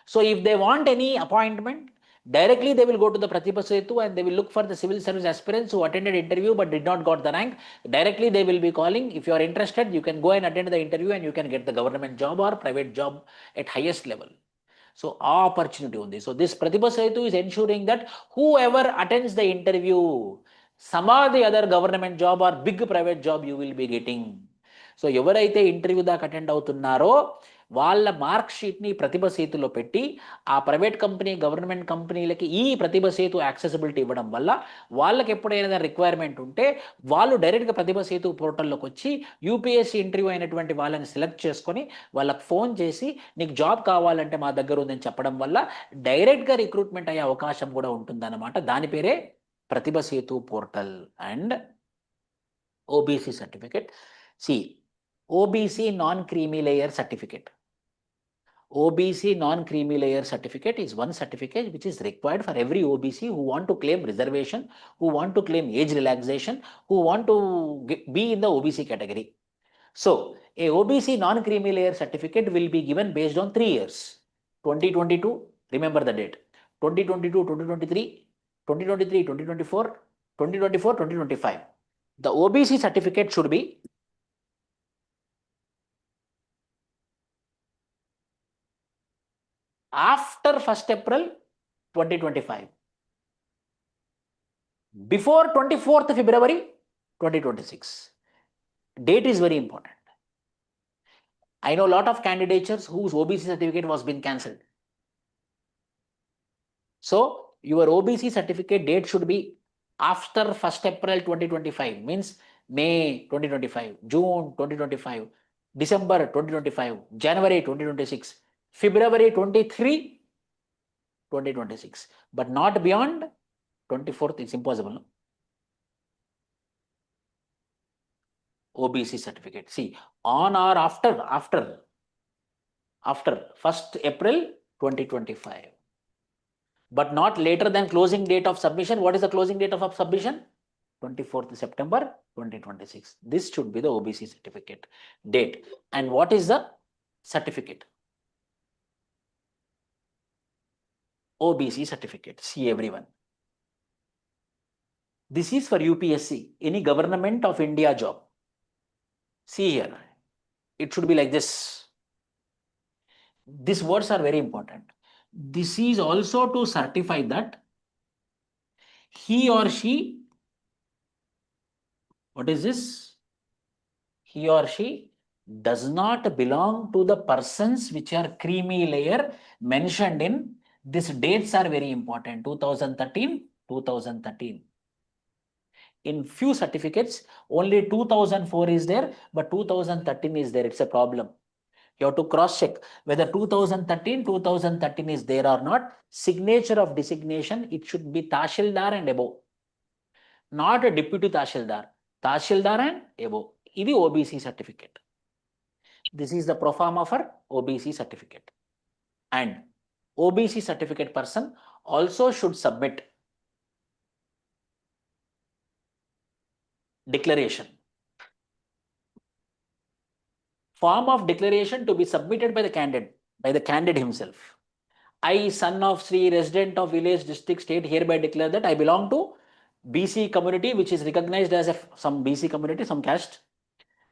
So if they want any appointment, directly they will go to the Pratibhasetu and they will look for the civil service aspirants who attended interview but did not got the rank. Directly they will be calling. If you are interested, you can go and attend the interview and you can get the government job or private job at highest level. So opportunity on this. So this Pratibhasetu is ensuring that whoever attends the interview, some or the other government job or big private job you will be getting. So ఎవరైతే interview దాకా attend అవుతున్నారో వాళ్ళ mark షీట్ని ప్రతిభసేతులో పెట్టి ఆ private company, government కంపెనీలకి ఈ ప్రతిభసేతు accessibility ఇవ్వడం వల్ల వాళ్ళకి ఎప్పుడైనా రిక్వైర్మెంట్ ఉంటే వాళ్ళు డైరెక్ట్గా ప్రతిభసేతు పోర్టల్లోకి వచ్చి UPSC ఇంటర్వ్యూ అయినటువంటి వాళ్ళని సెలెక్ట్ చేసుకొని వాళ్ళకి ఫోన్ చేసి నీకు జాబ్ కావాలంటే మా దగ్గర ఉందని చెప్పడం వల్ల డైరెక్ట్గా రిక్రూట్మెంట్ అయ్యే అవకాశం కూడా ఉంటుందన్నమాట. దాని పేరే Pratibha Setu portal. And OBC certificate. See, OBC non-creamy layer certificate. OBC non-creamy layer certificate is one certificate which is required for every OBC who want to claim reservation, who want to claim age relaxation, who want to be in the OBC category. So, a OBC non-creamy layer certificate will be given based on 3 years. 2022, remember the date. 2022, 2023, 2023, 2024, 2024, 2025. The OBC certificate should be after 1st April 2025, before 24th February 2026. Date is very important. I know a lot of candidatures whose OBC certificate was been cancelled. So your OBC certificate date should be after 1st April 2025, means May 2025, June 2025, December 2025, January 2026, February 23, 2026, but not beyond 24th. It's impossible. No? OBC certificate. See, on or after 1st April 2025. But not later than closing date of submission. What is the closing date of submission? 24th September 2026. This should be the OBC certificate date. And what is the certificate? OBC certificate. See everyone. This is for UPSC, any government of India job. See here. It should be like this. These words are very important. This is also to certify that he or she, what is this? He or she does not belong to the persons which are creamy layer mentioned in these dates are very important. 2013, 2013. In few certificates, only 2004 is there, but 2013 is there. It's a problem. You have to cross check whether 2013 is there or not. Signature of designation, it should be Tahsildar and above. Not a deputy Tahsildar. Tahsildar and above. This is OBC certificate. This is the pro forma for OBC certificate. And OBC certificate person also should submit declaration. Form of declaration to be submitted by the candidate himself. I, son of Sri, resident of village, district, state, hereby declare that I belong to BC community, which is recognized as some BC community, some caste,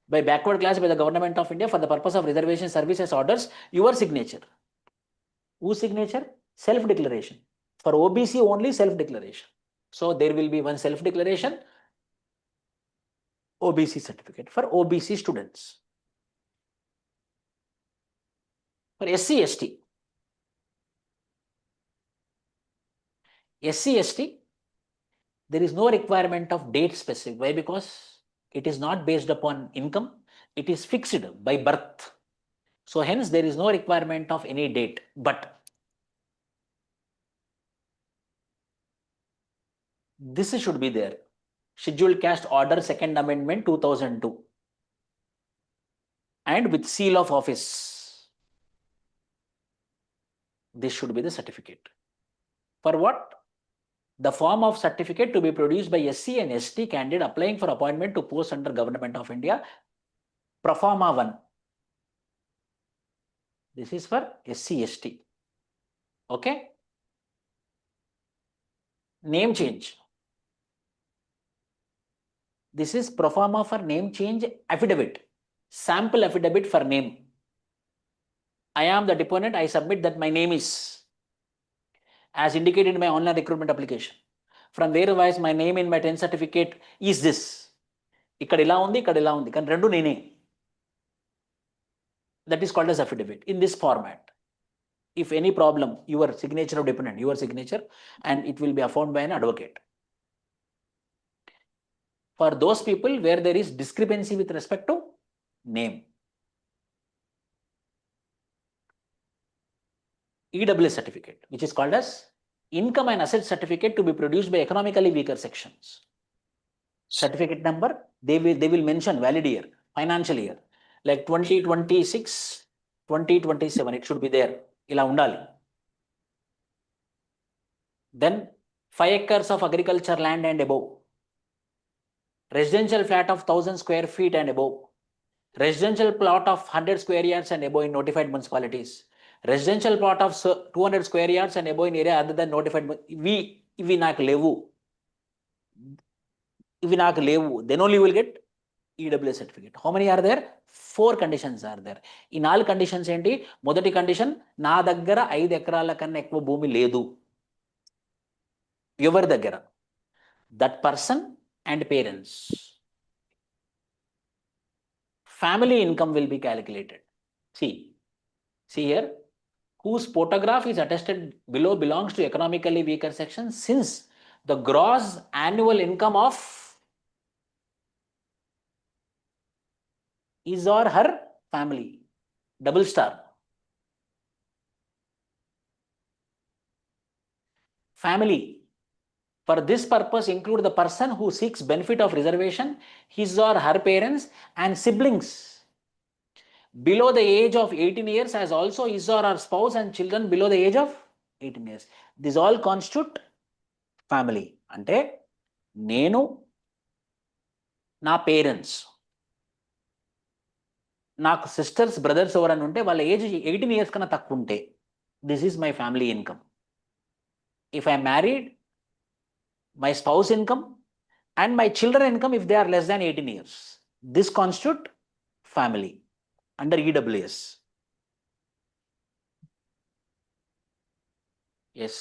by backward class by the government of India for the purpose of reservation services orders. Your signature. Whose signature? Self-declaration. For OBC only self-declaration. So there will be one self-declaration, OBC certificate for OBC students. For SC, ST. SC, ST, there is no requirement of date specific. Why? Because it is not based upon income. It is fixed by birth. So hence there is no requirement of any date. But this should be there. Scheduled Caste Order, Second Amendment 2002. And with seal of office. This should be the certificate. For what? The form of certificate to be produced by SC and ST candidate applying for appointment to post under Government of India. Pro forma 1. This is for SC, ST. Okay. Name change. This is pro forma for name change affidavit. Sample affidavit for name. I am the deponent. I submit that my name is as indicated in my online recruitment application. From whereas my name in my 10th certificate is this. Ikkada ila undi, ikkada ila undi. Kan rendu nene. That is called as affidavit in this format. If any problem, your signature of deponent, your signature, and it will be affirmed by an advocate. For those people where there is discrepancy with respect to name. EWS certificate, which is called as income and asset certificate to be produced by economically weaker sections. certificate number, they will mention valid year, financial year, like 2026, 2027, it should be there. Ila undali. Then 5 acres of agriculture land and above, residential flat of 1000 square feet and above, residential plot of 100 square yards and above in notified municipalities, residential plot of 200 square yards and above in area other than notified. ఇవి నాకు లేవు, then only you will get EWS certificate. How many are there? 4 conditions are there. ఈ 4 conditions ఏంటి? మొదటి condition, నా దగ్గర 5 ఎకరాల కన్నా ఎక్కువ భూమి లేదు. ఎవరి దగ్గర? That person and parents. Family income will be calculated. See here, whose photograph is attested below belongs to economically weaker section, since the gross annual income of his or her family, double star. Family for this purpose include the person who seeks benefit of reservation, his or her parents and siblings below the age of 18 years, as also his or her spouse and children below the age of 18 years. This all constitute family. అంటే నేను, నా parents, నాకు sisters, brothers ఎవరైనా ఉంటే వాళ్ళ age 18 years కన్నా తక్కువ ఉంటే, this is my family income. If I married, my spouse income and my children income if they are less than 18 years. This constitute family under EWS. Yes,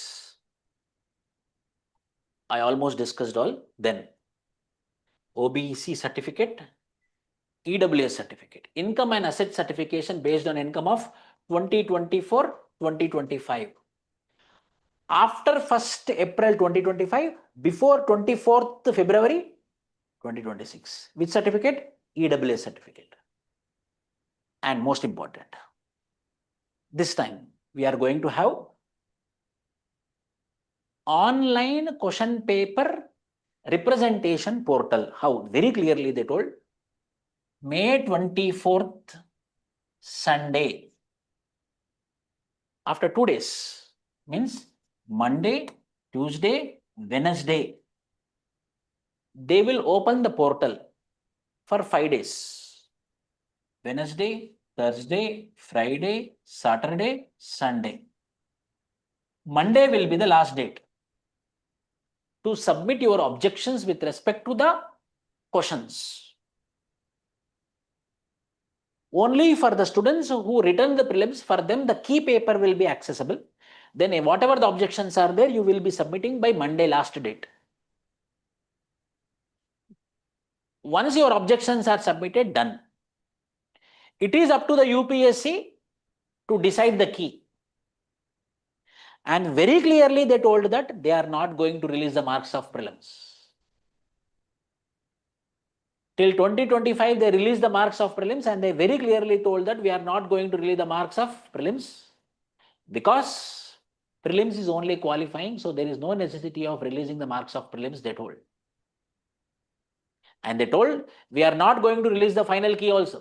I almost discussed all. Then OBC certificate, EWS certificate, income and asset certification based on income of 2024-2025. After 1st April 2025, before 24th February 2026. Which certificate? EWS certificate. And most important, this time we are going to have online question paper representation portal. How? Very clearly they told, May 24th, Sunday, after 2 days, means Monday, Tuesday, Wednesday, they will open the portal for 5 days. Wednesday, Thursday, Friday, Saturday, Sunday. Monday will be the last date to submit your objections with respect to the questions. Only for the students who return the prelims, for them the key paper will be accessible. Then whatever the objections are there, you will be submitting by Monday last date. Once your objections are submitted, done. It is up to the UPSC to decide the key. And very clearly they told that they are not going to release the marks of prelims. Till 2025 they released the marks of prelims, and they very clearly told that we are not going to release the marks of prelims because prelims is only qualifying, so there is no necessity of releasing the marks of prelims, they told. And they told we are not going to release the final key also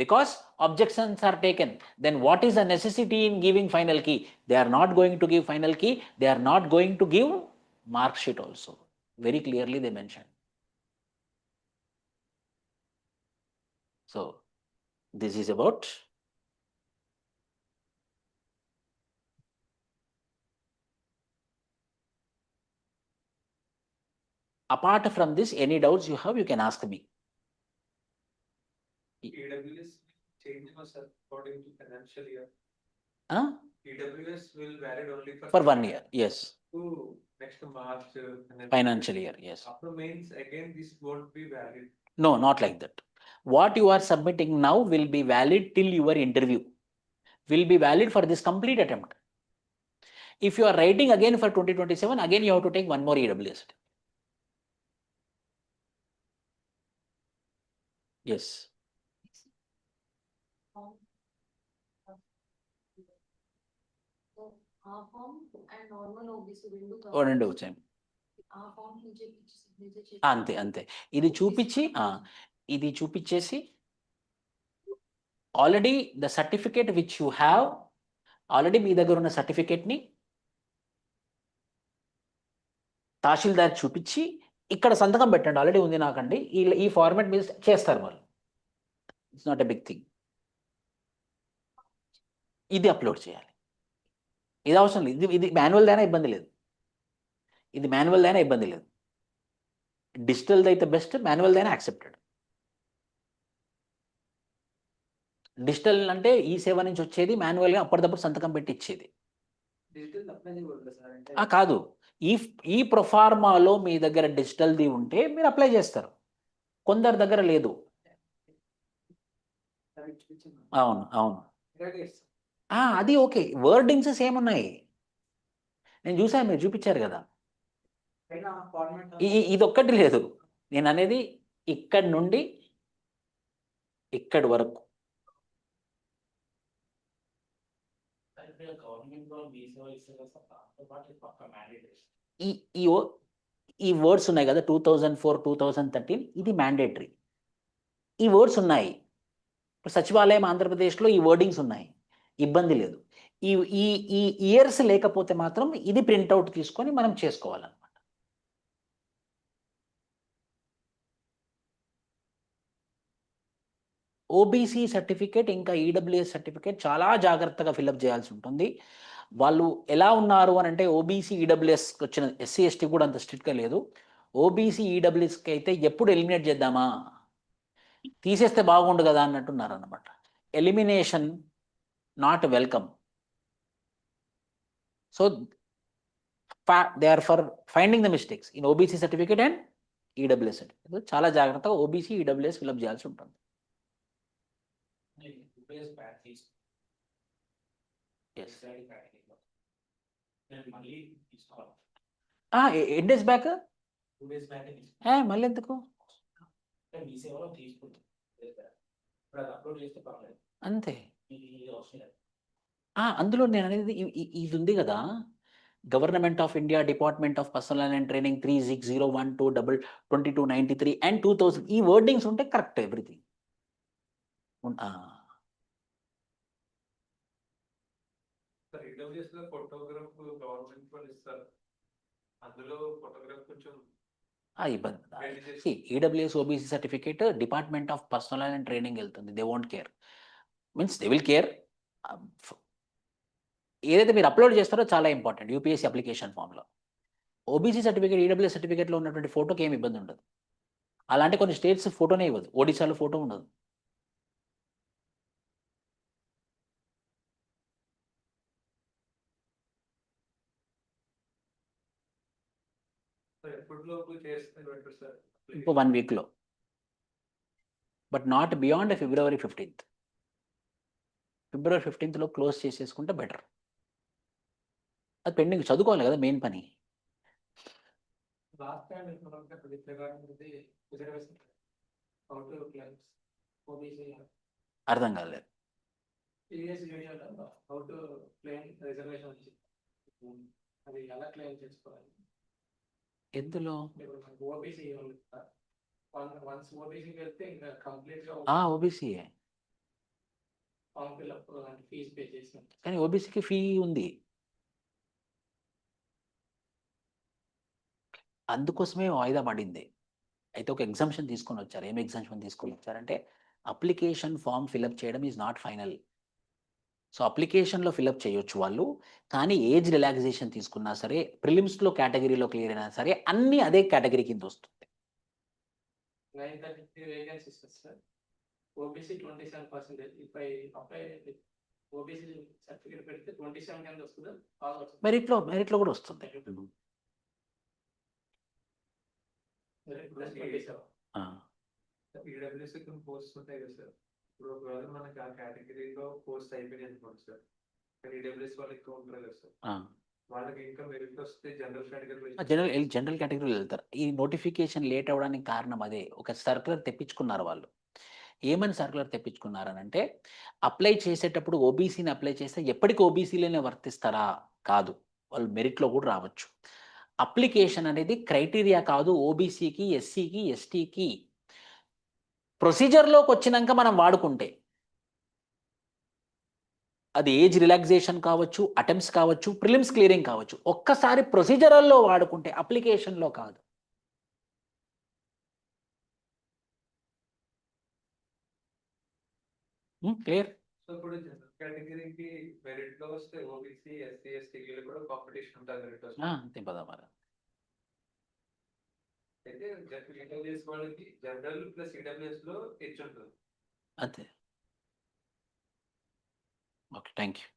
because objections are taken. Then what is the necessity in giving final key? They are not going to give final key, they are not going to give mark sheet also. Very clearly they mentioned. So this is about apart from this, any doubts you have, you can ask me. EWS change according to financial year. EWS will valid only For 1 year, yes. To next March financial year, yes. After means again this won't be valid. No, not like that. What you are submitting now will be valid till your interview. Will be valid for this complete attempt. If you are writing again for 2027, again you have to take one more EWS. Yes. Form and normal OBC రెండు వచ్చాయి. అంతే అంతే. ఇది చూపించి ఇది చూపించేసి already the certificate which you have, already మీ దగ్గర ఉన్న సర్టిఫికేట్ని తహసీల్దార్ చూపించి ఇక్కడ సంతకం పెట్టండి, ఆల్రెడీ ఉంది నాకండి, ఈ ఫార్మాట్ మీద చేస్తారు వాళ్ళు. It's not a big thing. ఇది అప్లోడ్ చేయాలి. ఇది అవసరం లేదు. ఇది మాన్యువల్ దైనా ఇబ్బంది లేదు. ఇది మాన్యువల్ దైనా ఇబ్బంది లేదు. డిజిటల్ది అయితే బెస్ట్, మాన్యువల్ దైనా యాక్సెప్టెడ్. డిజిటల్ అంటే ఈ సేవ నుంచి వచ్చేది, మాన్యువల్గా అప్పటిదప్పుడు సంతకం పెట్టి ఇచ్చేది. కాదు, ఈ ప్రొఫార్మాలో మీ దగ్గర డిజిటల్ది ఉంటే మీరు అప్లై చేస్తారు. కొందరి దగ్గర లేదు. అవును అవును, అది ఓకే. వర్డింగ్స్ సేమ్ ఉన్నాయి, నేను చూసాను, మీరు చూపించారు కదా. ఇది ఒక్కటి లేదు. నేను అనేది ఇక్కడి నుండి ఇక్కడి వరకు. ఈ వర్డ్స్ ఉన్నాయి కదా, 2004, 2013, ఇది మ్యాండేటరీ. ఈ వర్డ్స్ ఉన్నాయి. ఇప్పుడు సచివాలయం ఆంధ్రప్రదేశ్లో ఈ వర్డింగ్స్ ఉన్నాయి, ఇబ్బంది లేదు. ఈ ఈ ఈ ఇయర్స్ లేకపోతే మాత్రం ఇది ప్రింట్అవుట్ తీసుకొని మనం చేసుకోవాలన్నమాట. ఓబీసీ సర్టిఫికేట్ ఇంకా ఈడబ్ల్యూఎస్ సర్టిఫికేట్ చాలా జాగ్రత్తగా ఫిలప్ చేయాల్సి ఉంటుంది. వాళ్ళు ఎలా ఉన్నారు అని అంటే, ఓబీసీ ఈడబ్ల్యూఎస్కి వచ్చిన ఎస్సీ ఎస్టీ కూడా అంత స్ట్రిక్ట్గా లేదు. ఓబీసీ ఈడబ్ల్యూఎస్కి అయితే ఎప్పుడు ఎలిమినేట్ చేద్దామా, తీసేస్తే బాగుండు కదా అన్నట్టున్నారు అన్నమాట. Elimination not welcome. So they are for finding the mistakes in OBC certificate and EWS certificate. చాలా జాగ్రత్తగా ఓబీసీ ఈడబ్ల్యూఎస్ ఫిలప్ చేయాల్సి ఉంటుంది. ఎన్ని డేస్ బ్యాక్? మళ్ళీ ఎందుకు? అంతే. అందులో నేను అనేది ఇది ఉంది కదా, government of India department of personnel and training 36012293 and 2000, ఈ వర్డింగ్స్ ఉంటే కరెక్ట్ ఎవ్రీథింగ్. ఇబ్బంది. EWS OBC certificate department of personnel and training వెళ్తుంది. They won't care, means they will care. ఏదైతే మీరు అప్లోడ్ చేస్తారో చాలా ఇంపార్టెంట్. యూపీఎస్సీ అప్లికేషన్ ఫామ్లో OBC certificate, EWS సర్టిఫికేట్లో ఉన్నటువంటి ఫోటోకి ఏమి ఇబ్బంది ఉండదు. అలాంటి కొన్ని స్టేట్స్ ఫోటోనే ఇవ్వదు. ఒడిశాలో ఫోటో ఉండదు. ఇంకో 1 వీక్లో, but not beyond February 15th. February 15th close చేసేసుకుంటే బెటర్. అది పెండింగ్, చదువుకోవాలి కదా మెయిన్ పని. అర్థం కాలేదు. ఎందులో? ఓబీసీయే, కానీ ఓబీసీకి ఫీ ఉంది. అందుకోసమే వాయిదా పడింది. అయితే ఒక ఎగ్జామ్షన్ తీసుకొని వచ్చారు. ఏం ఎగ్జామ్షన్ తీసుకొని వచ్చారంటే, అప్లికేషన్ ఫామ్ ఫిలప్ చేయడం ఈజ్ నాట్ ఫైనల్. సో అప్లికేషన్లో ఫిలప్ చేయొచ్చు వాళ్ళు, కానీ ఏజ్ రిలాక్సేషన్ తీసుకున్నా సరే, ప్రిలిమ్స్లో కేటగిరీలో క్లియర్ అయినా సరే, అన్నీ అదే కేటగిరీ కింద వస్తుంది. మెరిట్లో కూడా వస్తుంది. పోస్ట్ ఉంటాయి కదా సార్, ఇప్పుడు ఒకవేళ మనకి ఆ కేటగిరీలో పోస్ట్ అయిపోయింది అనుకోండి సార్, ఈడబ్ల్యూఎస్ వాళ్ళు ఎక్కువ ఉంటారు కదా సార్, వాళ్ళకి ఇంకా మెరిట్ వస్తే జనరల్ కేటగిరీలో వెళ్తారు. ఈ నోటిఫికేషన్ లేట్ అవ్వడానికి కారణం అదే. ఒక సర్క్యులర్ తెప్పించుకున్నారు వాళ్ళు. ఏమని సర్క్యులర్ తెప్పించుకున్నారనంటే, అప్లై చేసేటప్పుడు ఓబీసీని అప్లై చేస్తే ఎప్పటికీ ఓబీసీలోనే వర్తిస్తారా? కాదు, వాళ్ళు మెరిట్లో కూడా రావచ్చు. అప్లికేషన్ అనేది క్రైటీరియా కాదు ఓబీసీకి, ఎస్సీకి, ఎస్టీకి. ప్రొసీజర్లోకి వచ్చినాక మనం వాడుకుంటే అది ఏజ్ రిలాక్సేషన్ కావచ్చు, అటెంప్ట్స్ కావచ్చు, ప్రిలిమ్స్ క్లియరింగ్ కావచ్చు. ఒక్కసారి ప్రొసీజరల్లో వాడుకుంటే, అప్లికేషన్లో కాదు. క్లియర్? సో ఇప్పుడు జనరల్ కేటగిరీకి మెరిట్ లో వస్తే ఓబీసీ, ఎస్సీ, ఎస్టీ కూడా కాంపిటీషన్ ఉంటుంది మెరిట్ వస్తే. అంతే పదా మరి. అయితే ఈడబ్ల్యూఎస్ వాళ్ళకి జనరల్ ప్లస్ ఈడబ్ల్యూఎస్ లో హెచ్ ఉంటుంది. అంతే. Okay, thank you.